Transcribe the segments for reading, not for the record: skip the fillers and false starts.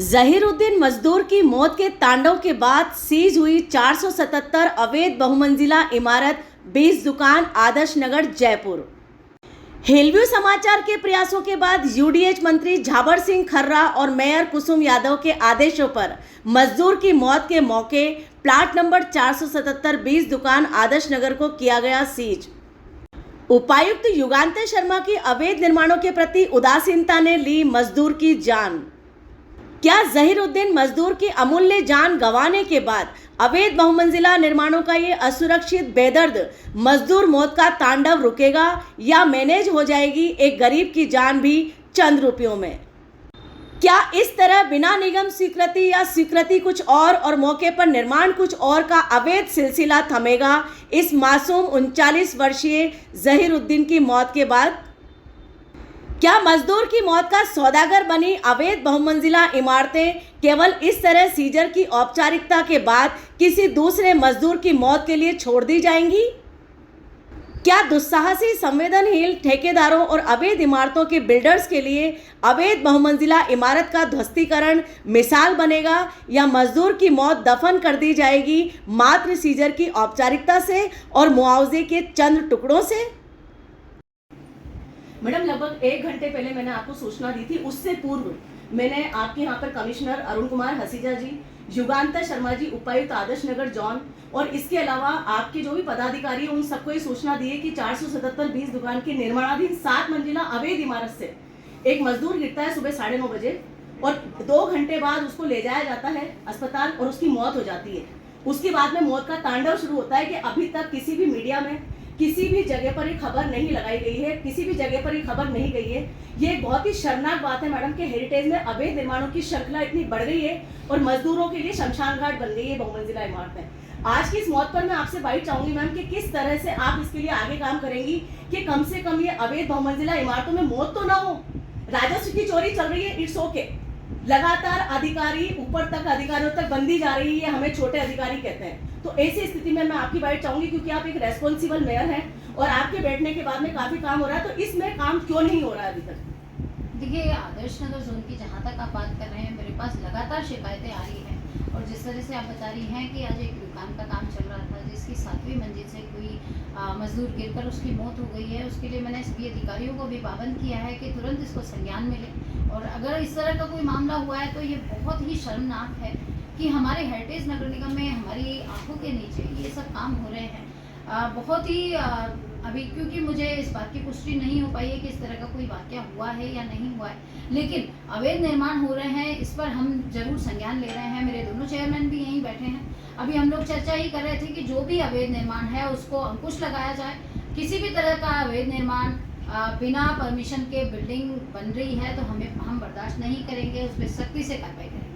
जहीरुद्दीन मजदूर की मौत के तांडव के बाद सीज हुई 477 अवैध बहुमंजिला इमारत, 20 दुकान, आदर्श नगर, जयपुर। हिलव्यू समाचार के प्रयासों के बाद यूडीएच मंत्री झाबर सिंह खर्रा और मेयर कुसुम यादव के आदेशों पर मजदूर की मौत के मौके प्लाट नंबर 477 20 दुकान, आदर्श नगर को किया गया सीज। उपायुक्त युगांतर शर्मा की अवैध निर्माणों के प्रति उदासीनता ने ली मजदूर की जान। क्या जहीरुद्दीन मजदूर की अमूल्य जान गंवाने के बाद अवैध बहुमंजिला निर्माणों का ये असुरक्षित बेदर्द मजदूर मौत का तांडव रुकेगा या मैनेज हो जाएगी एक गरीब की जान भी चंद रुपयों में? क्या इस तरह बिना निगम स्वीकृति या स्वीकृति कुछ और मौके पर निर्माण कुछ और का अवैध सिलसिला थमेगा इस मासूम 39 वर्षीय जहीरुद्दीन की मौत के बाद? क्या मजदूर की मौत का सौदागर बनी अवैध बहुमंजिला इमारतें केवल इस तरह सीजर की औपचारिकता के बाद किसी दूसरे मजदूर की मौत के लिए छोड़ दी जाएंगी? क्या दुस्साहसी, संवेदनहीन ठेकेदारों और अवैध इमारतों के बिल्डर्स के लिए अवैध बहुमंजिला इमारत का ध्वस्तीकरण मिसाल बनेगा या मजदूर की मौत दफन कर दी जाएगी मात्र सीजर की औपचारिकता से और मुआवजे के चंद टुकड़ों से? मैडम, लगभग 1 घंटे पहले मैंने आपको सूचना दी थी। उससे पूर्व मैंने आपके यहाँ पर कमिश्नर अरुण कुमार हसीजा जी, युगांतर शर्मा जी, उपायुक्त आदर्श नगर जॉन और इसके अलावा आपके जो भी पदाधिकारी हैं उन सबको ये सूचना दी है कि 477 20 दुकान की निर्माणाधीन 7 मंजिला अवैध इमारत से एक मजदूर गिरता है सुबह 9:30 बजे और 2 घंटे बाद उसको ले जाया जाता है अस्पताल और उसकी मौत हो जाती है। उसके बाद में मौत का तांडव शुरू होता है कि अभी तक किसी भी मीडिया में किसी भी जगह पर ये खबर नहीं लगाई गई है, किसी भी जगह पर ये खबर नहीं गई है। ये एक बहुत ही शर्मनाक बात है मैडम कि हेरिटेज में अवैध निर्माणों की श्रृंखला इतनी बढ़ गई है और मजदूरों के लिए शमशान घाट बन गई है बहुमंजिला इमारतें। आज की इस मौत पर मैं आपसे बाइट चाहूंगी मैम कि किस तरह से आप इसके लिए आगे काम करेंगी कि कम से कम ये अवैध बहुमंजिला इमारतों में मौत तो ना हो। राजस्व की चोरी चल रही है, इट्स ओके। लगातार अधिकारी ऊपर तक अधिकारियों तक बनती जा रही है, हमें छोटे अधिकारी कहते हैं। तो ऐसी स्थिति में मैं आपकी बाइट चाहूंगी क्योंकि आप एक रेस्पॉन्सिबल मेयर हैं और आपके बैठने के बाद में काफी काम हो रहा है, तो इसमें काम क्यों नहीं हो रहा है अभी तक? देखिए, आदर्श नगर जोन की जहाँ तक आप बात कर रहे हैं, मेरे पास लगातार शिकायतें आ रही हैं और जिस तरह से आप बता रही हैं कि आज एक दुकान का काम चल रहा था जिसकी 7वीं मंजिल से कोई मजदूर गिरकर उसकी मौत हो गई है, उसके लिए मैंने सभी अधिकारियों को भी पाबंद किया है कि तुरंत इसको संज्ञान मिले। और अगर इस तरह का कोई मामला हुआ है तो ये बहुत ही शर्मनाक है कि हमारे हेरिटेज नगर निगम में हमारी आंखों के नीचे ये सब काम हो रहे हैं। बहुत ही अभी क्योंकि मुझे इस बात की पुष्टि नहीं हो पाई है कि इस तरह का कोई वाकया हुआ है या नहीं हुआ है, लेकिन अवैध निर्माण हो रहे हैं, इस पर हम जरूर संज्ञान ले रहे हैं। मेरे दोनों चेयरमैन भी यहीं बैठे हैं। अभी हम लोग चर्चा ही कर रहे थे कि जो भी अवैध निर्माण है उसको अंकुश लगाया जाए। किसी भी तरह का अवैध निर्माण बिना परमिशन के बिल्डिंग बन रही है तो हम बर्दाश्त नहीं करेंगे, उस पर सख्ती से कार्रवाई करेंगे।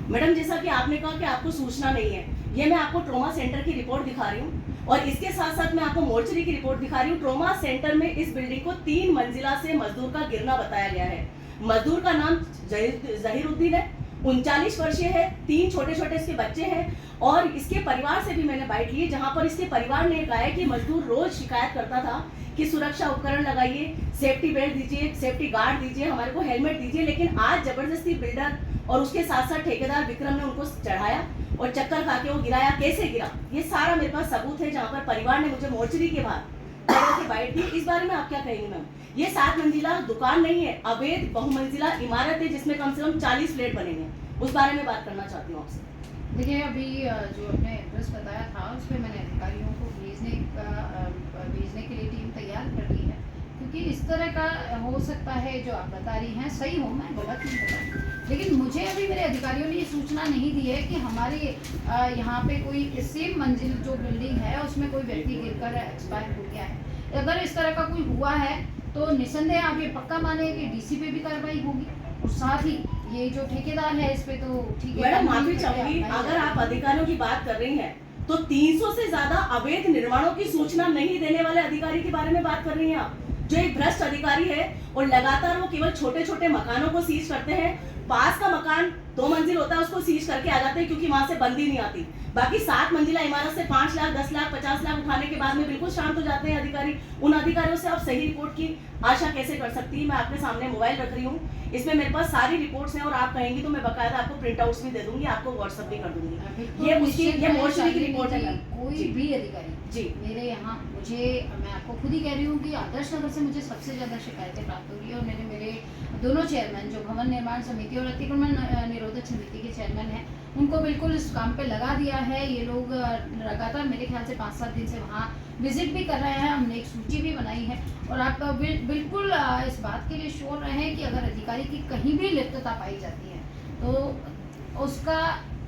मैडम, जैसा कि आपने कहा कि आपको सूचना नहीं है, ये मैं आपको ट्रॉमा सेंटर की रिपोर्ट दिखा रही हूँ और इसके साथ साथ मैं आपको मोर्चरी की रिपोर्ट दिखा रही हूँ। ट्रॉमा सेंटर में इस बिल्डिंग को 3 मंजिला से मजदूर का गिरना बताया गया है। मजदूर का नाम जहीरुद्दीन है, 39 वर्षीय है, 3 छोटे छोटे इसके बच्चे हैं और इसके परिवार से भी मैंने बाइट ली जहां पर इसके परिवार ने कहा है कि मजदूर रोज शिकायत करता था कि सुरक्षा उपकरण लगाइए, सेफ्टी बेल्ट दीजिए, सेफ्टी गार्ड दीजिए, हमारे को हेलमेट दीजिए, लेकिन आज जबरदस्ती बिल्डर और उसके साथ साथ ठेकेदार विक्रम ने उनको चढ़ाया और चक्कर खा के वो गिराया। कैसे गिरा ये सारा मेरे पास सबूत है, जहां पर परिवार ने मुझे मोर्चरी के बाहर बाइट दी। इस बारे में आप क्या कहेंगे मैम? ये 7 मंजिला दुकान नहीं है, अवैध बहुमंजिला इमारत है जिसमें कम से कम 40 फ्लैट बनेंगे। उस बारे में बात करना चाहती हूँ आपसे। देखिए, अभी जो आपने एड्रेस बताया था उस पर मैंने अधिकारियों को भेजने के लिए टीम तैयार कर ली है, क्योंकि इस तरह का हो सकता है जो आप बता रही हैं सही हो, मैं गलत नहीं बता, लेकिन मुझे अभी मेरे अधिकारियों ने ये सूचना नहीं दी है कि हमारे यहाँ पे कोई सेम मंजिल जो बिल्डिंग है उसमें कोई व्यक्ति गिरकर एक्सपायर हो गया है। अगर इस तरह का कोई हुआ है तो निसंदेह आप ये पक्का माने कि डीसी पे भी कार्रवाई होगी और साथ ही ये जो ठेकेदार है इस पे तो ठीक है। मैडम, माफी चाहूंगी, अगर आप अधिकारियों की बात कर रही हैं तो 300 से ज्यादा अवैध निर्माणों की सूचना नहीं देने वाले अधिकारी के बारे में बात कर रही हैं आप, जो एक भ्रष्ट अधिकारी है और लगातार वो केवल छोटे छोटे मकानों को सीज करते हैं। पास का मकान 2 मंजिल होता है उसको सीज करके आ जाते हैं क्योंकि वहां से बंदी नहीं आती। बाकी 7 मंजिला इमारत से 5 लाख 10 लाख 50 लाख उठाने के बाद में बिल्कुल शांत हो जाते हैं अधिकारी। उन अधिकारियों से आप सही रिपोर्ट की आशा कैसे कर सकती है? मैं आपके सामने मोबाइल रख रही हूँ, इसमें मेरे पास सारी रिपोर्ट्स हैं और आप कहेंगी तो मैं बकायदा आपको प्रिंट आउट्स भी दे दूंगी, आपको व्हाट्सएप भी कर दूंगी। ये उसकी ये मोर्चरी की रिपोर्ट है। कोई भी अधिकारी जी मेरे यहाँ मैं आपको खुद ही कह रही हूँ कि आदर्श नगर से मुझे सबसे ज़्यादा शिकायतें प्राप्त हो रही है और मेरे दोनों चेयरमैन जो भवन निर्माण समिति और अतिक्रमण निरोधक समिति के चेयरमैन हैं उनको बिल्कुल इस काम पे लगा दिया है। ये लोग लगातार मेरे ख्याल से 5-7 दिन से वहाँ विजिट भी कर रहे हैं। हमने एक सूची भी बनाई है और आप बिल्कुल इस बात के लिए श्योर रहें कि अगर अधिकारी की कहीं भी लिप्तता पाई जाती है तो उसका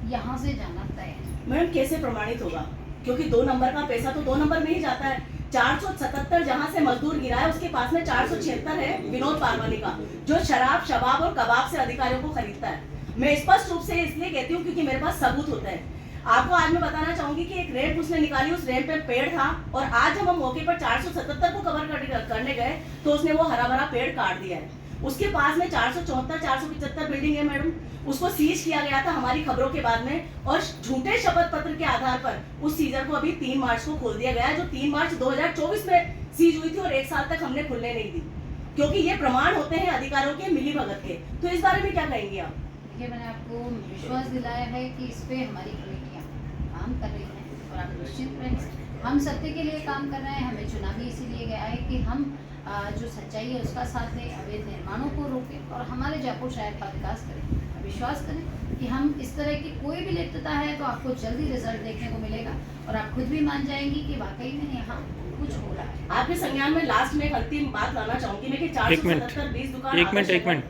यहाँ से जाना तय है। मैडम कैसे प्रमाणित होगा? क्योंकि 2 नंबर का पैसा तो 2 नंबर में ही जाता है। 477 जहां से मजदूर गिरा है उसके पास में 476 है विनोद पारवानी का, जो शराब शबाब और कबाब से अधिकारियों को खरीदता है। मैं स्पष्ट रूप से इसलिए कहती हूँ क्योंकि मेरे पास सबूत होता है। आपको आज मैं बताना चाहूंगी कि एक रैंप उसने निकाली, उस रैंप पे पेड़ था और आज जब हम मौके पर 477 को कवर करने गए तो उसने वो हरा भरा पेड़ काट दिया है। उसके पास में 474 475 बिल्डिंग है मैडम, उसको सीज किया गया था हमारी खबरों के बाद में और झूठे शपथ पत्र के आधार पर उस सीजर को अभी 3 मार्च को खोल दिया गया है, जो 3 मार्च 2024 में सीज हुई थी और 1 साल तक हमने खुलने नहीं दी, क्योंकि ये प्रमाण होते हैं अधिकारियों के मिलीभगत के। तो इस बारे में क्या कहेंगे आप? देखिए, मैंने आपको विश्वास दिलाया है कि इस पे हमारी कमेटियाँ काम कर रही हैं और आप निश्चित रहें हम सत्य के लिए काम कर रहे हैं। हमें चुना भी इसीलिए गया है कि हम जो सच्चाई है उसका साथ दें, अवैध निर्माणों को रोकें और हमारे जयपुर शहर का विकास करें। विश्वास करें कि हम इस तरह की कोई भी लिप्तता है तो आपको जल्दी रिजल्ट देखने को मिलेगा और आप खुद भी मान जाएंगी कि वाकई में यहाँ कुछ हो रहा है। आपके संज्ञान में लास्ट में एक अंतिम बात लाना चाहूंगी मैं कि 477 20 दुकान एक मिनट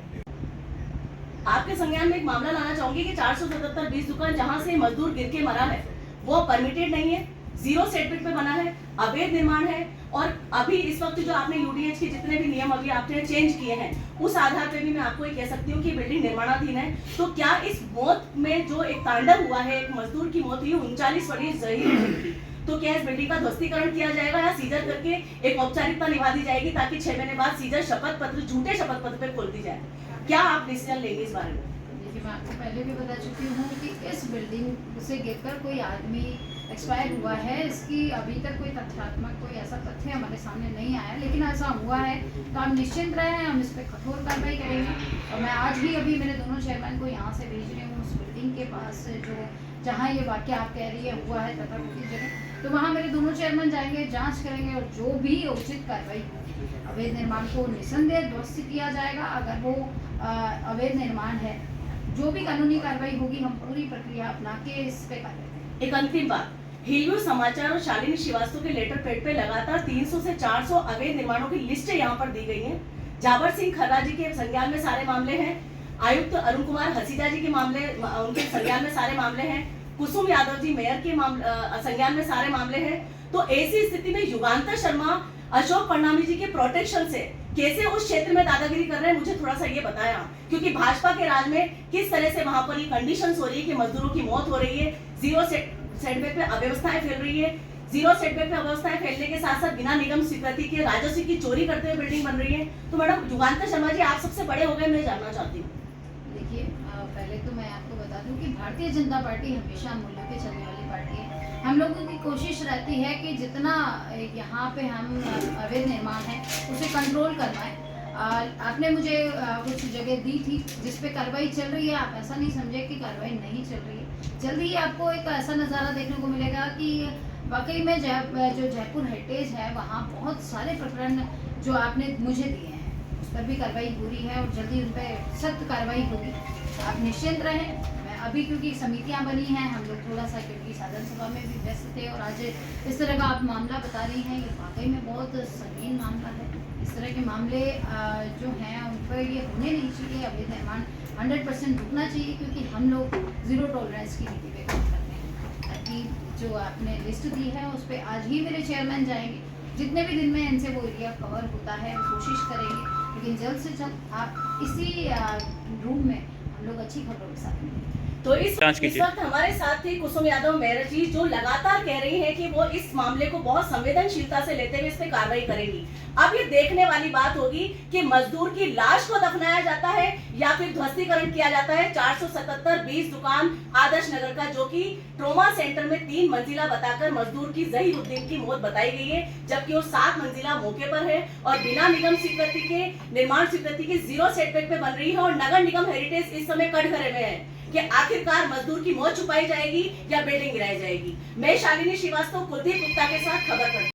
आपके संज्ञान में एक मामला लाना चाहूंगी कि 477 20 दुकान जहां से मजदूर गिर के मरा है वो परमिटेड नहीं है, 0 सेटबैक पे बना है, अवैध निर्माण है और अभी इस वक्त जो आपने यूडीएच के जितने भी नियम अभी आपने चेंज किए हैं उस आधार पे भी मैं आपको ये कह सकती हूँ कि बिल्डिंग निर्माणाधीन है। तो क्या इस मौत में जो एक तांडव हुआ है, एक मजदूर की मौत हुई 39 वर्षीय जहीर, तो क्या इस बिल्डिंग का ध्वस्तीकरण किया जाएगा या सीजर करके एक औपचारिकता निभा दी जाएगी ताकि 6 महीने बाद सीजर शपथ पत्र झूठे शपथ पत्र पे खोल दी जाए? क्या आप डिसीजन लेंगे इस बारे में? देखिए, मैं आपको पहले भी बता चुकी हूँ कि इस बिल्डिंग से गिरकर कोई आदमी एक्सपायर हुआ है, इसकी अभी तक कोई तथ्यात्मक कोई ऐसा तथ्य हमारे सामने नहीं आया, लेकिन ऐसा हुआ है तो आप निश्चिंत रहें, हम इस पर कठोर कार्रवाई करेंगे। और मैं आज ही अभी मेरे दोनों चेयरमैन को यहाँ से भेज रही हूँ उस बिल्डिंग के पास जो जहाँ ये वाक्य आप कह रही है हुआ है तथाकथित जगह, तो वहाँ मेरे दोनों चेयरमैन जाएंगे, जाँच करेंगे और जो भी उचित कार्रवाई होगी, अवैध निर्माण को निसंदेह ध्वस्त किया जाएगा। अगर वो अवैध निर्माण है, जो भी कानूनी कार्रवाई होगी हम पूरी प्रक्रिया अपना के इस पे करेंगे। एक अंतिम बात, हिलव्यू समाचार और शालिनी श्रीवास्तव के लेटर पैड पे लगातार 300 से 400 अवैध निर्माणों की लिस्ट यहाँ पर दी गई है। जाबर सिंह खर्रा जी के संज्ञान में सारे मामले हैं, आयुक्त अरुण कुमार हसीजा जी के मामले उनके संज्ञान में सारे मामले हैं, कुसुम यादव जी मेयर के संज्ञान में सारे मामले हैं। तो ऐसी स्थिति में युगांतर शर्मा अशोक परनामी जी के प्रोटेक्शन से कैसे उस क्षेत्र में दादागिरी कर रहे हैं, मुझे थोड़ा सा ये बताया, क्योंकि भाजपा के राज में किस तरह से वहां पर ये कंडीशंस हो रही है कि मजदूरों की मौत हो रही है, 0 सेटबैक पे अव्यवस्थाएं फैल रही है, 0 सेटबैक पे अव्यवस्थाएं फैलने के साथ साथ बिना निगम स्वीकृति के राजस्व की चोरी करते हुए बिल्डिंग बन रही है। तो मैडम युगांतर शर्मा जी आप सबसे बड़े हो गए, मैं जानना चाहती हूँ। देखिए, पहले तो मैं आपको बता दूं कि भारतीय जनता पार्टी हमेशा मूल्यों पे चलने वाली पार्टी है। हम लोगों की कोशिश रहती है कि जितना यहाँ पे हम अवैध निर्माण है उसे कंट्रोल करवाएं। आपने मुझे कुछ जगह दी थी जिस पे कार्रवाई चल रही है, आप ऐसा नहीं समझे कि कार्रवाई नहीं चल रही है। जल्दी ही आपको एक ऐसा नज़ारा देखने को मिलेगा कि वाकई में जो जयपुर हेरिटेज है वहाँ बहुत सारे प्रकरण जो आपने मुझे दिए हैं उस पर भी कार्रवाई हो रही है और जल्दी उन पर सख्त कार्रवाई होगी। आप निश्चिंत रहें। मैं अभी क्योंकि समितियां बनी हैं, हम लोग थोड़ा सा क्योंकि साधन सभा में भी व्यस्त थे और आज इस तरह का आप मामला बता रही हैं, ये वाकई में बहुत संगीन मामला है। इस तरह के मामले जो हैं उन पर ये होने नहीं चाहिए। अवैध निर्माण 100% रुकना चाहिए क्योंकि हम लोग 0 टॉलरेंस की नीति पे काम करते हैं। ताकि जो आपने लिस्ट दी है उस पर आज ही मेरे चेयरमैन जाएंगे, जितने भी दिन में इनसे वो एरिया कवर होता है वो कोशिश करेंगे, लेकिन जल्द से जल्द आप इसी रूम में हम लोग अच्छी खबरों के साथ मिलेंगे। तो इस जांच कीजिए। वक्त हमारे साथ थी कुसुम यादव मेहर जी, जो लगातार कह रही हैं कि वो इस मामले को बहुत संवेदनशीलता से लेते हुए इस पे कार्रवाई करेंगी। अब ये देखने वाली बात होगी कि मजदूर की लाश को दफनाया जाता है या फिर ध्वस्तीकरण किया जाता है। 477 बीस दुकान आदर्श नगर का, जो कि ट्रोमा सेंटर में 3 मंजिला बताकर मजदूर की जहीरुद्दीन की मौत बताई गई है, जबकि वो 7 मंजिला मौके पर है और बिना निगम स्वीकृति के, निर्माण स्वीकृति के 0 सेटबैक पे बन रही है। और नगर निगम हेरिटेज इस समय कटघरे में है कि आखिरकार मजदूर की मौत छुपाई जाएगी या बिल्डिंग गिराई जाएगी। मैं शालिनी श्रीवास्तव, कुलदीप गुप्ता के साथ खबर करती हूं।